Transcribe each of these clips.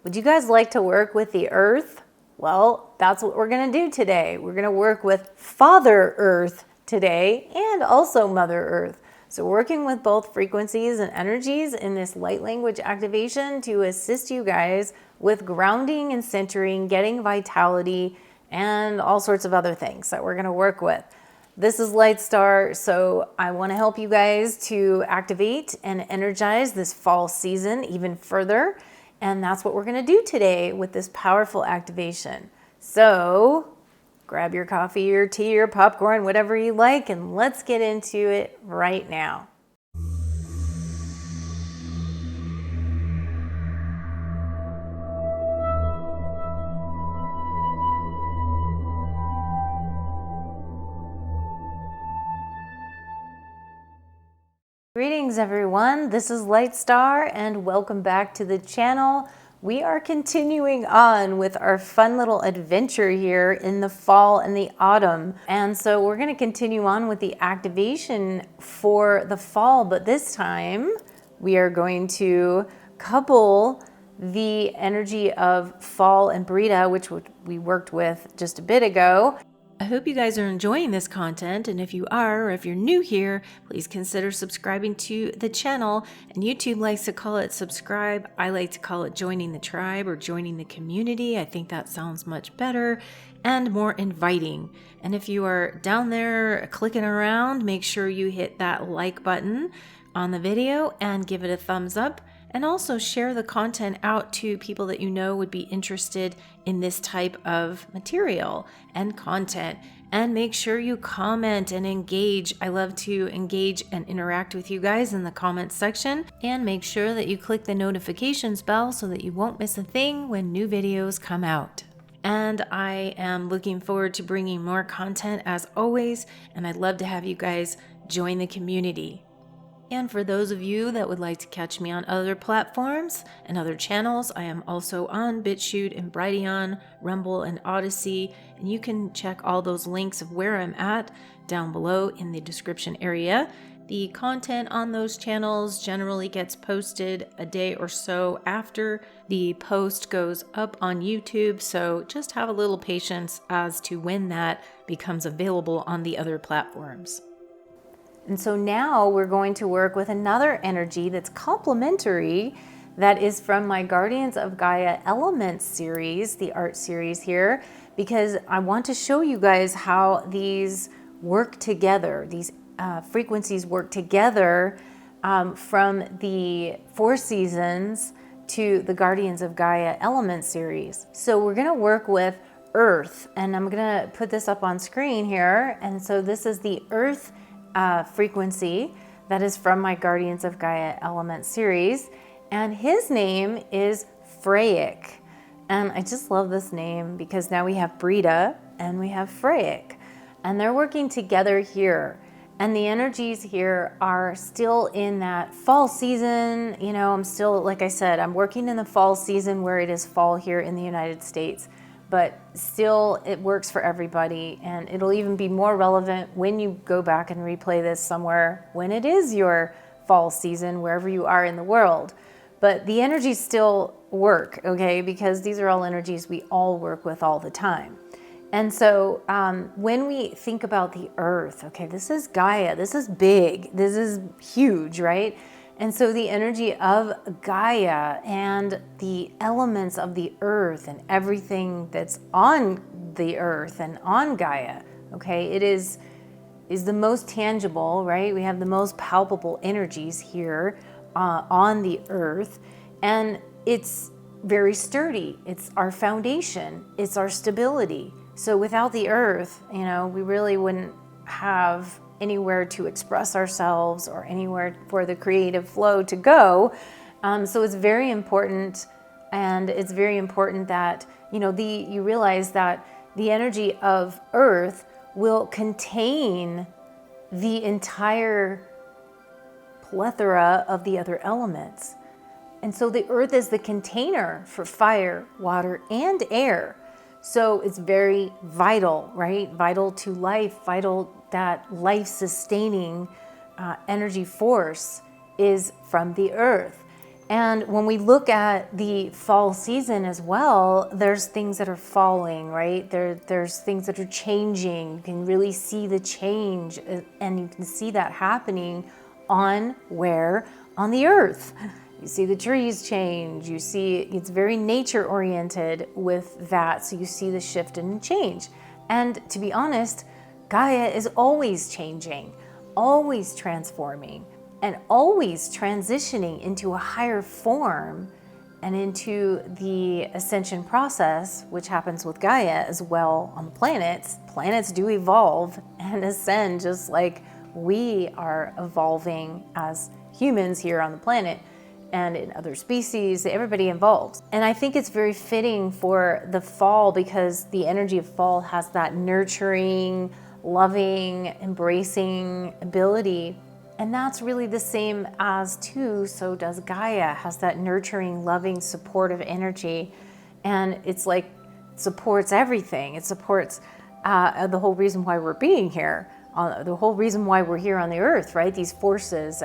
Would you guys like to work with the earth? Well, that's what we're going to do today. We're going to work with Father Earth today and also Mother Earth. So working with both frequencies and energies in this light language activation to assist you guys with grounding and centering, getting vitality, and all sorts of other things that we're going to work with. This is LIGHTSTAR, so I want to help you guys to activate and energize this fall season even further. And that's what we're going to do today with this powerful activation. So grab your coffee, your tea, your popcorn, whatever you like, and let's get into it right now. Greetings everyone, this is LIGHTSTAR and welcome back to the channel. We are continuing on with our fun little adventure here in the fall and the autumn. And so we're going to continue on with the activation for the fall, but this time we are going to couple the energy of fall and Brita, which we worked with just a bit ago. I hope you guys are enjoying this content, and if you are, or if you're new here, please consider subscribing to the channel. And YouTube likes to call it subscribe. I like to call it joining the tribe or joining the community. I think that sounds much better and more inviting. And if you are down there clicking around, make sure you hit that like button on the video and give it a thumbs up. And also share the content out to people that you know would be interested in this type of material and content. And make sure you comment and engage. I love to engage and interact with you guys in the comments section. And make sure that you click the notifications bell so that you won't miss a thing when new videos come out. And I am looking forward to bringing more content as always. And I'd love to have you guys join the community. And for those of you that would like to catch me on other platforms and other channels, I am also on BitChute and Brighteon, Rumble, and Odyssey. And you can check all those links of where I'm at down below in the description area. The content on those channels generally gets posted a day or so after the post goes up on YouTube. So just have a little patience as to when that becomes available on the other platforms. And so now we're going to work with another energy that's complementary, that is from my Guardians of Gaia Elements series, the art series here, because I want to show you guys how these work together, these frequencies work together from the 4 seasons to the Guardians of Gaia Elements series. So we're going to work with Earth, and I'm going to put this up on screen here. And so this is the Earth frequency that is from my Guardians of Gaia Element series, and his name is Freyic. And I just love this name because now we have Brita and we have Freyic, and they're working together here. And the energies here are still in that fall season. You know, I'm still, like I said, I'm working in the fall season where it is fall here in the United States. But still, it works for everybody, and it'll even be more relevant when you go back and replay this somewhere when it is your fall season, wherever you are in the world. But the energies still work, okay, because these are all energies we all work with all the time. And so when we think about the earth, okay, this is Gaia, this is big, this is huge, right? And so the energy of Gaia and the elements of the earth and everything that's on the earth and on Gaia, okay, it is the most tangible, right? We have the most palpable energies here on the earth, and it's very sturdy. It's our foundation. It's our stability. So without the earth, you know, we really wouldn't have anywhere to express ourselves or anywhere for the creative flow to go. So it's very important, and it's very important that, you know, you realize that the energy of Earth will contain the entire plethora of the other elements. And so the Earth is the container for fire, water, and air. So it's very vital, right? Vital to life, vital that life-sustaining energy force is from the earth. And when we look at the fall season as well, there's things that are falling, right? There's things that are changing. You can really see the change, and you can see that happening on where? On the earth. You see the trees change. You see it's very nature oriented with that. So you see the shift and change. And to be honest, Gaia is always changing, always transforming, and always transitioning into a higher form and into the ascension process, which happens with Gaia as well on the planets. Planets do evolve and ascend just like we are evolving as humans here on the planet, and in other species, everybody evolves. And I think it's very fitting for the fall because the energy of fall has that nurturing, loving, embracing ability. And that's really the same as too, so does Gaia, has that nurturing, loving, supportive energy. And it's like, it supports everything. It supports the whole reason why we're being here, the whole reason why we're here on the earth, right? These forces.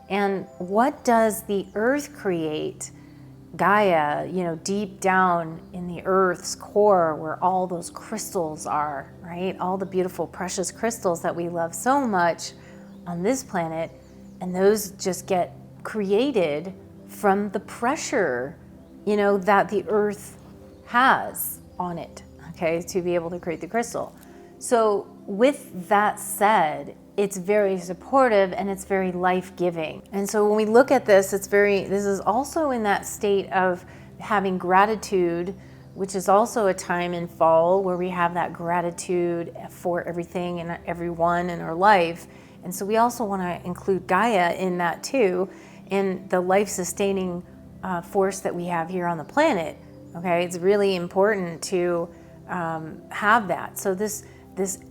And what does the earth create? Gaia, deep down in the earth's core where all those crystals are, right? All the beautiful, precious crystals that we love so much on this planet, and those just get created from the pressure, that the earth has on it, okay, to be able to create the crystal. So with that said, it's very supportive and it's very life-giving. And so when we look at this, this is also in that state of having gratitude, which is also a time in fall where we have that gratitude for everything and everyone in our life. And so we also want to include Gaia in that too, in the life-sustaining force that we have here on the planet. Okay, it's really important to have that. So this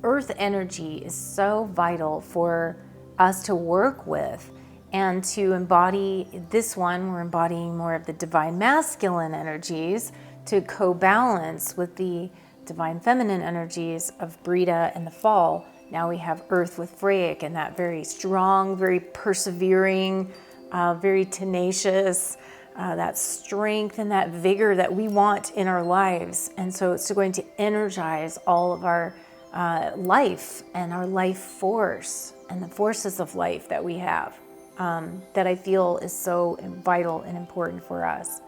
earth energy is so vital for us to work with and to embody. This one, we're embodying more of the divine masculine energies to co-balance with the divine feminine energies of Brita and the fall. Now we have earth with Freyak and that very strong, very persevering, very tenacious, that strength and that vigor that we want in our lives. And so it's going to energize all of our life and our life force and the forces of life that we have, that I feel is so vital and important for us.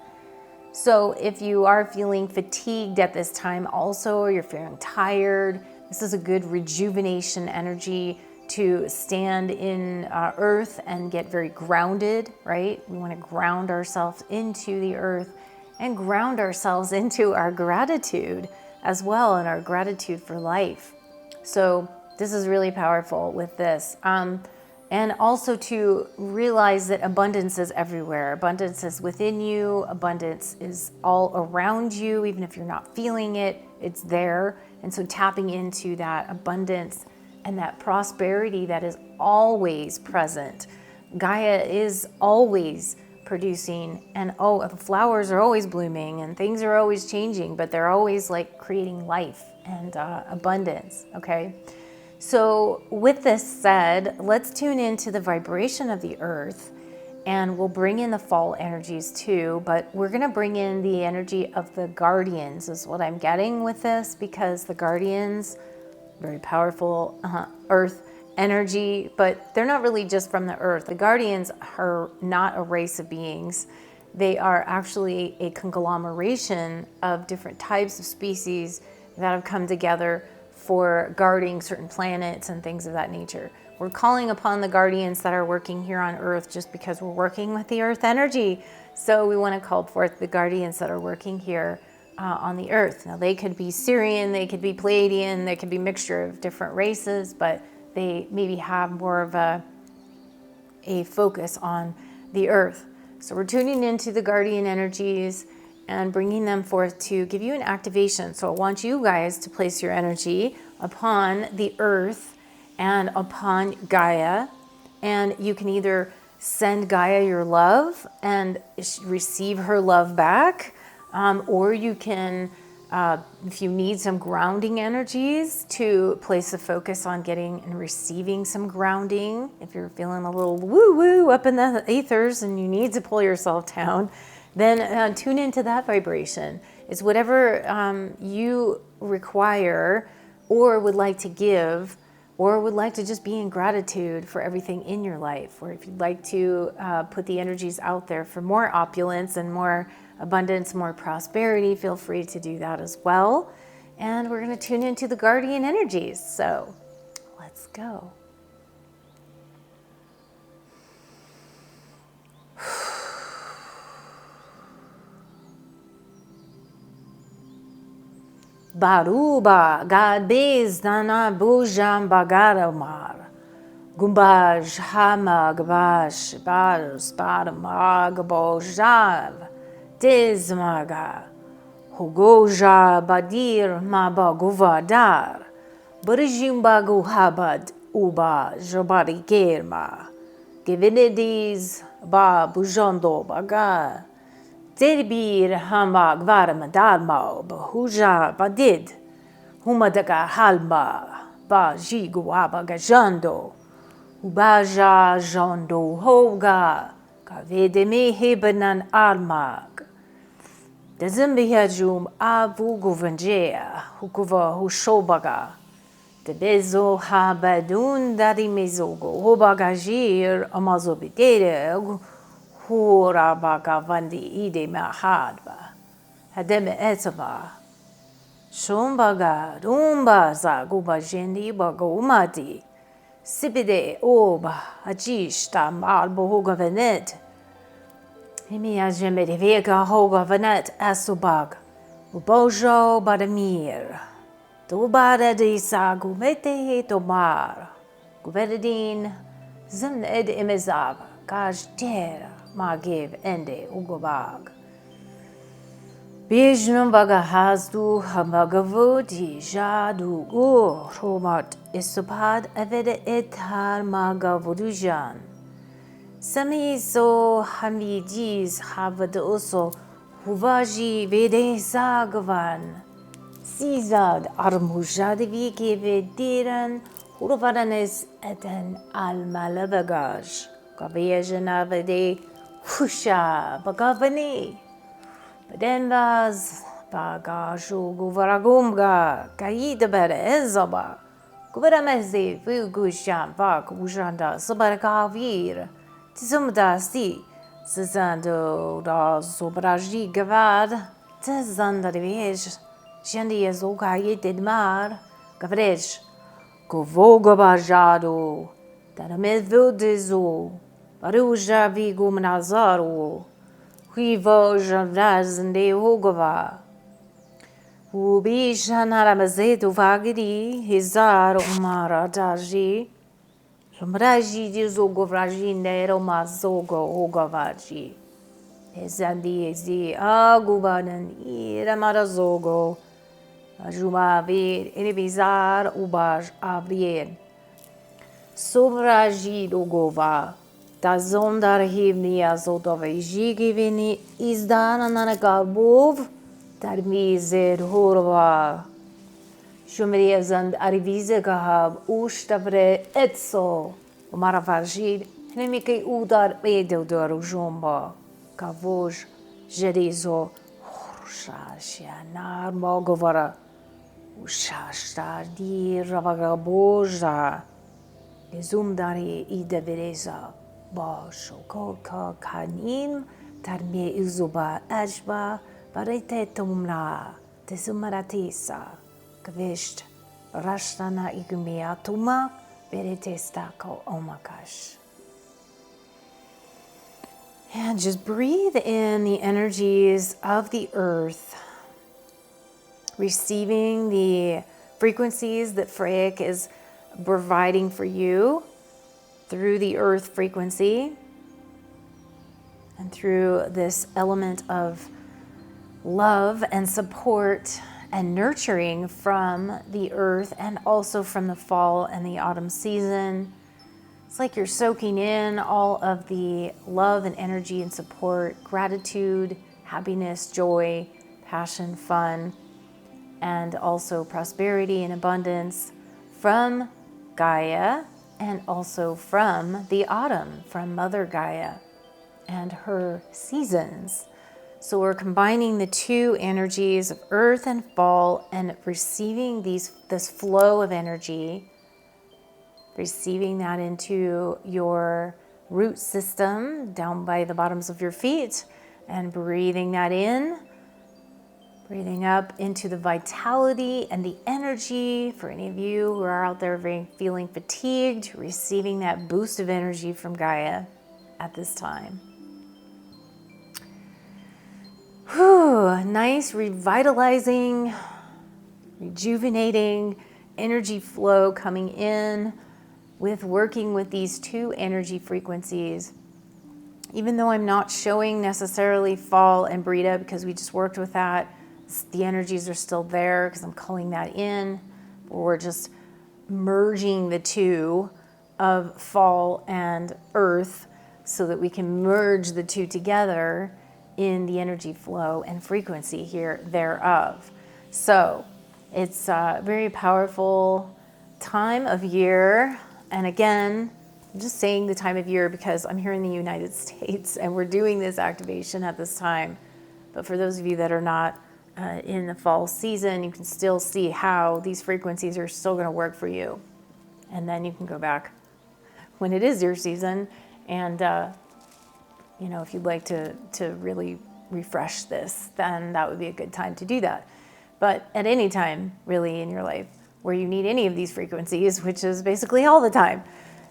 So if you are feeling fatigued at this time also, or you're feeling tired, this is a good rejuvenation energy to stand in earth and get very grounded, right? We want to ground ourselves into the earth and ground ourselves into our gratitude as well, and our gratitude for life. So this is really powerful with this. And also to realize that abundance is everywhere. Abundance is within you. Abundance is all around you. Even if you're not feeling it, it's there. And so tapping into that abundance and that prosperity that is always present. Gaia is always producing, and the flowers are always blooming and things are always changing, but they're always like creating life and abundance, okay? So with this said, let's tune into the vibration of the earth, and we'll bring in the fall energies too, but we're gonna bring in the energy of the guardians is what I'm getting with this, because the guardians, very powerful earth energy, but they're not really just from the earth. The guardians are not a race of beings. They are actually a conglomeration of different types of species that have come together for guarding certain planets and things of that nature. We're calling upon the guardians that are working here on earth just because we're working with the earth energy. So we want to call forth the guardians that are working here on the earth. Now they could be Syrian, they could be Pleiadian, they could be a mixture of different races, but they maybe have more of a focus on the earth. So we're tuning into the guardian energies and bringing them forth to give you an activation. So I want you guys to place your energy upon the earth and upon Gaia. And you can either send Gaia your love and receive her love back, or you can If you need some grounding energies, to place the focus on getting and receiving some grounding. If you're feeling a little woo-woo up in the ethers and you need to pull yourself down, then tune into that vibration. It's whatever you require or would like to give, or would like to just be in gratitude for everything in your life. Or if you'd like to put the energies out there for more opulence and more abundance, more prosperity, feel free to do that as well. And we're going to tune into the guardian energies. So let's go. Baruba gadez nana bujam bagaramar gumbaj hama gabash bars baramag bojav desmaga hugoja badir mabaguvadar burjimbagu habad uba jabari germa givinidis ba bujando baga Derbir hamag varamadalma bahuja badid humadaga halma ba jiguaba gajando ubaja jando hoga kavede me hebanan almag dezimbihajum avu guvangea hukuva hushobaga debezo habadun dari mezogo hobagajir amazobidere Hura bagavandi ide mahadba hademe etaba shumbaga rumba za gubajendi bagumati sipide oba ajishta malbo hogavenet himi ajemede vega hogavenet asubag ubojo badamir tubada de sa gumete tomar guvedin zim ed imezaba kajdera Magiv ende ugobag. Bijnum bagahazdu hamagavudi jadu gur romat isupad avede etar magavudujan. Samizo hamidiz havadoso huvaji vede zagvan. Sizad armujadvi vediran hurvadanes eten almalavagaj. Kaviyajanavade Husha Bagavani Badembas Bagashu Guvaragumga Kaida Berezaba Guvaramezi Vugusham Vak Ujanda Subaragavir Tizumda Si Zizando da Sobraji Gavad Tizanda Vij Jendi Azokaye Didmar Gavrej Govogabajado Taramevudizo Baruja Vigumnazaru, Huivo Javrazende Hogava, Ubishanaramazetu Vagiri, Hizar Umara Daji, Ramraji Dizogovraji Nero Mazogo Hogavaji, Ezandi Ezi Agubadan Iramarazogo, Ajumavir Iribizar Ubaj Avriel, Sovraji Dogova. Da zondar hivnia zodove jigivini izdana nanagarbov dar miser horva. Shumriazand arivize gahab ustavre etso umaravajid nemike udar edodor jomba kavoj jerizo horsha mogovara ushashta di ravagaboja Zumdari idevereza ba shokoka kanim tarmie izuba ajba barete tumla tesumaratisa kvisht rashtana igumiatuma beretestako omakash. And just breathe in the energies of the earth, receiving the frequencies that Freyak is providing for you through the earth frequency and through this element of love and support and nurturing from the earth and also from the fall and the autumn season. It's like you're soaking in all of the love and energy and support, gratitude, happiness, joy, passion, fun, and also prosperity and abundance from Gaia, and also from the autumn, from Mother Gaia and her seasons. So we're combining the two energies of earth and fall and receiving this flow of energy, receiving that into your root system down by the bottoms of your feet, and breathing that in, breathing up into the vitality and the energy. For any of you who are out there feeling fatigued, receiving that boost of energy from Gaia at this time. Whew, nice, revitalizing, rejuvenating energy flow coming in with working with these two energy frequencies. Even though I'm not showing necessarily fall and Brita because we just worked with that, the energies are still there because I'm calling that in. We're just merging the two of fall and earth so that we can merge the two together in the energy flow and frequency here thereof. So it's a very powerful time of year. And again, I'm just saying the time of year because I'm here in the United States and we're doing this activation at this time. But for those of you that are not in the fall season, you can still see how these frequencies are still going to work for you. And then you can go back when it is your season and you know, if you'd like to really refresh this, then that would be a good time to do that. But at any time, really, in your life where you need any of these frequencies, which is basically all the time.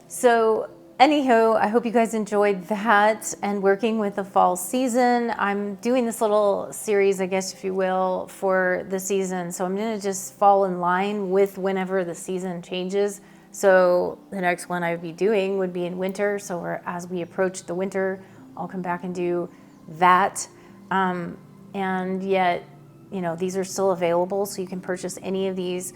So anywho, I hope you guys enjoyed that and working with the fall season. I'm doing this little series, I guess, if you will, for the season. So I'm going to just fall in line with whenever the season changes. So the next one I would be doing would be in winter. So as we approach the winter, I'll come back and do that. And yet, you know, these are still available. So you can purchase any of these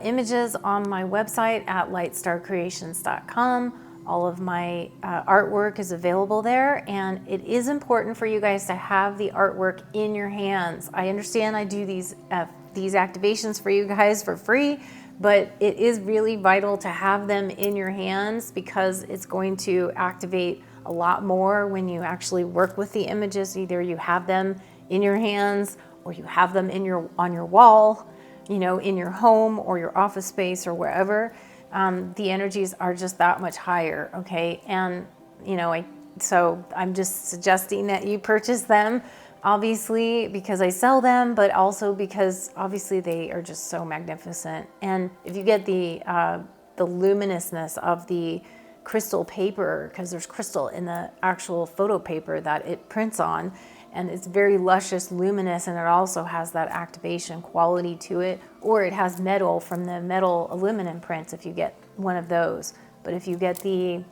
images on my website at LIGHTSTARCreations.com. All of my artwork is available there. And it is important for you guys to have the artwork in your hands. I understand I do these activations for you guys for free, but it is really vital to have them in your hands because it's going to activate a lot more when you actually work with the images. Either you have them in your hands or you have them on your wall, you know, in your home or your office space or wherever. The energies are just that much higher, okay? And, you know, so I'm just suggesting that you purchase them, obviously, because I sell them, but also because obviously they are just so magnificent. And if you get the luminousness of the crystal paper, because there's crystal in the actual photo paper that it prints on, and it's very luscious, luminous, and it also has that activation quality to it, or it has metal from the metal aluminum prints if you get one of those. But if you get the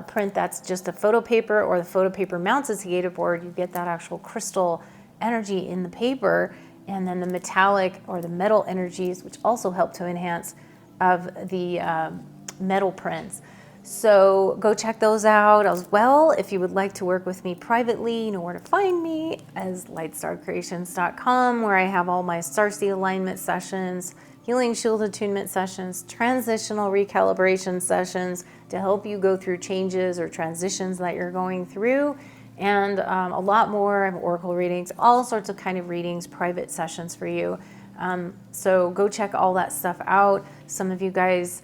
print that's just a photo paper, or the photo paper mounts as a board, you get that actual crystal energy in the paper, and then the metallic or the metal energies, which also help to enhance of the metal prints. So go check those out as well. If you would like to work with me privately, you know where to find me as LIGHTSTARCreations.com, where I have all my starseed alignment sessions, healing shield attunement sessions, transitional recalibration sessions to help you go through changes or transitions that you're going through, and a lot more. I have oracle readings, all sorts of kind of readings, private sessions for you. So go check all that stuff out. Some of you guys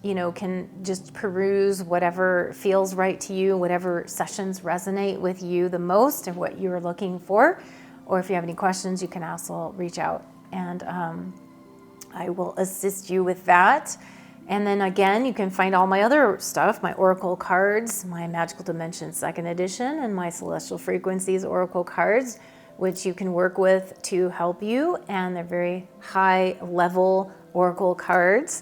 you know, can just peruse whatever feels right to you, whatever sessions resonate with you the most and what you're looking for. Or if you have any questions, you can also reach out and I will assist you with that. And then again, you can find all my other stuff, my oracle cards, my Magical Dimension 2nd edition, and my Celestial Frequencies oracle cards, which you can work with to help you. And they're very high level oracle cards.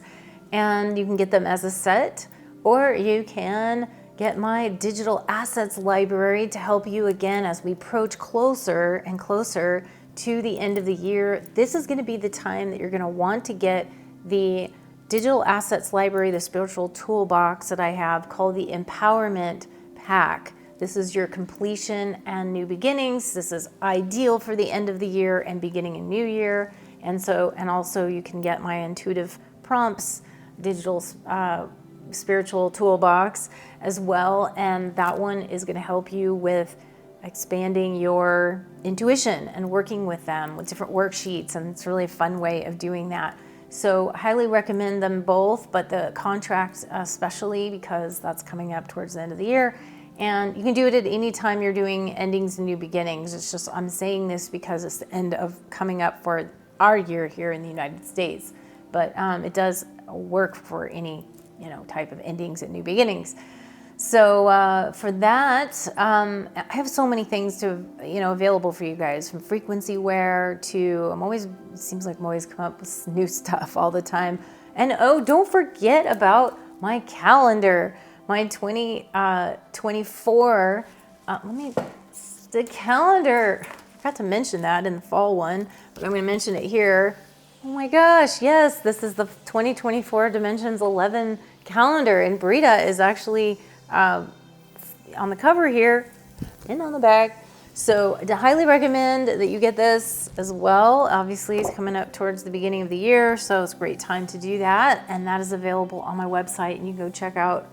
And you can get them as a set, or you can get my digital assets library to help you again as we approach closer and closer to the end of the year. This is going to be the time that you're going to want to get the digital assets library, the spiritual toolbox that I have called the Empowerment Pack. This is your completion and new beginnings. This is ideal for the end of the year and beginning a new year. And also you can get my intuitive prompts, digital spiritual toolbox as well. And that one is going to help you with expanding your intuition and working with them with different worksheets. And it's really a fun way of doing that. So highly recommend them both, but the contract especially, because that's coming up towards the end of the year. And you can do it at any time you're doing endings and new beginnings. It's just, I'm saying this because it's the end of coming up for our year here in the United States. But it does work for any, type of endings and new beginnings. So for that, I have so many things to, available for you guys, from frequency wear to, it seems like I'm always come up with new stuff all the time. And don't forget about my calendar, my 2024, the calendar. I forgot to mention that in the fall one, but I'm going to mention it here. Oh my gosh, yes, this is the 2024 Dimensions 11 calendar, and Brita is actually on the cover here and on the back. So I highly recommend that you get this as well. Obviously, it's coming up towards the beginning of the year, so it's a great time to do that. And that is available on my website, and you can go check out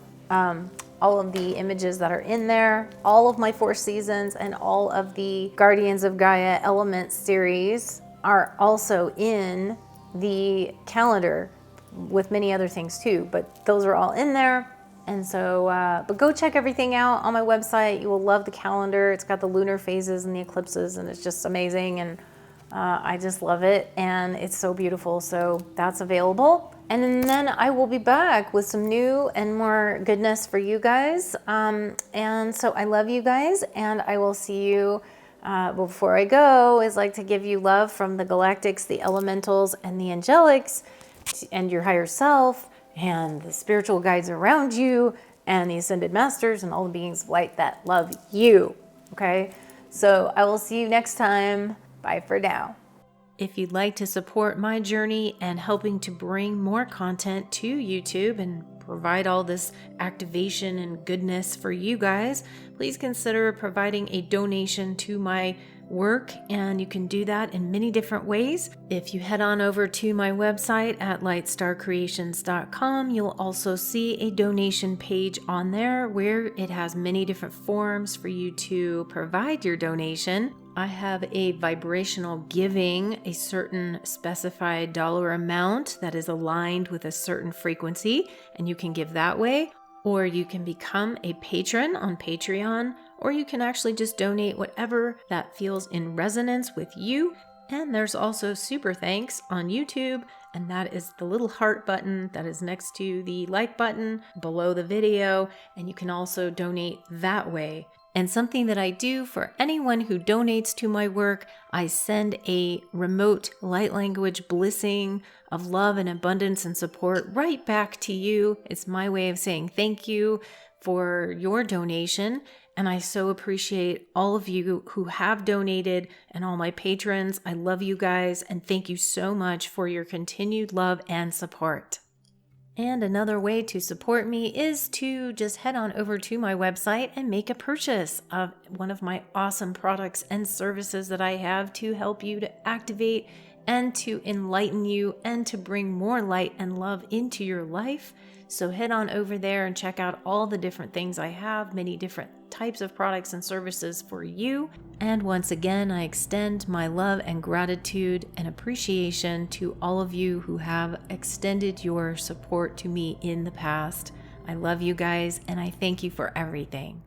all of the images that are in there, all of my 4 seasons, and all of the Guardians of Gaia Elements series are also in the calendar, with many other things too, but those are all in there. And so, but go check everything out on my website. You will love the calendar. It's got the lunar phases and the eclipses, and it's just amazing. And I just love it, and it's so beautiful. So that's available. And then I will be back with some new and more goodness for you guys. And so I love you guys, and I will see you. Before I go, is like to give you love from the galactics, the elementals, and the angelics, and your higher self, and the spiritual guides around you, and the ascended masters, and all the beings of light that love you. Okay? So I will see you next time. Bye for now. If you'd like to support my journey and helping to bring more content to YouTube and provide all this activation and goodness for you guys, please consider providing a donation to my work, and you can do that in many different ways. If you head on over to my website at lightstarcreations.com, you'll also see a donation page on there where it has many different forms for you to provide your donation. I have a vibrational giving, a certain specified dollar amount that is aligned with a certain frequency, and you can give that way, or you can become a patron on Patreon, or you can actually just donate whatever that feels in resonance with you. And there's also super thanks on YouTube, and that is the little heart button that is next to the like button below the video, and you can also donate that way. And something that I do for anyone who donates to my work, I send a remote light language blessing of love and abundance and support right back to you. It's my way of saying thank you for your donation. And I so appreciate all of you who have donated and all my patrons. I love you guys, and thank you so much for your continued love and support. And another way to support me is to just head on over to my website and make a purchase of one of my awesome products and services that I have to help you to activate and to enlighten you and to bring more light and love into your life. So head on over there and check out all the different things I have, many different types of products and services for you. And once again, I extend my love and gratitude and appreciation to all of you who have extended your support to me in the past. I love you guys, and I thank you for everything.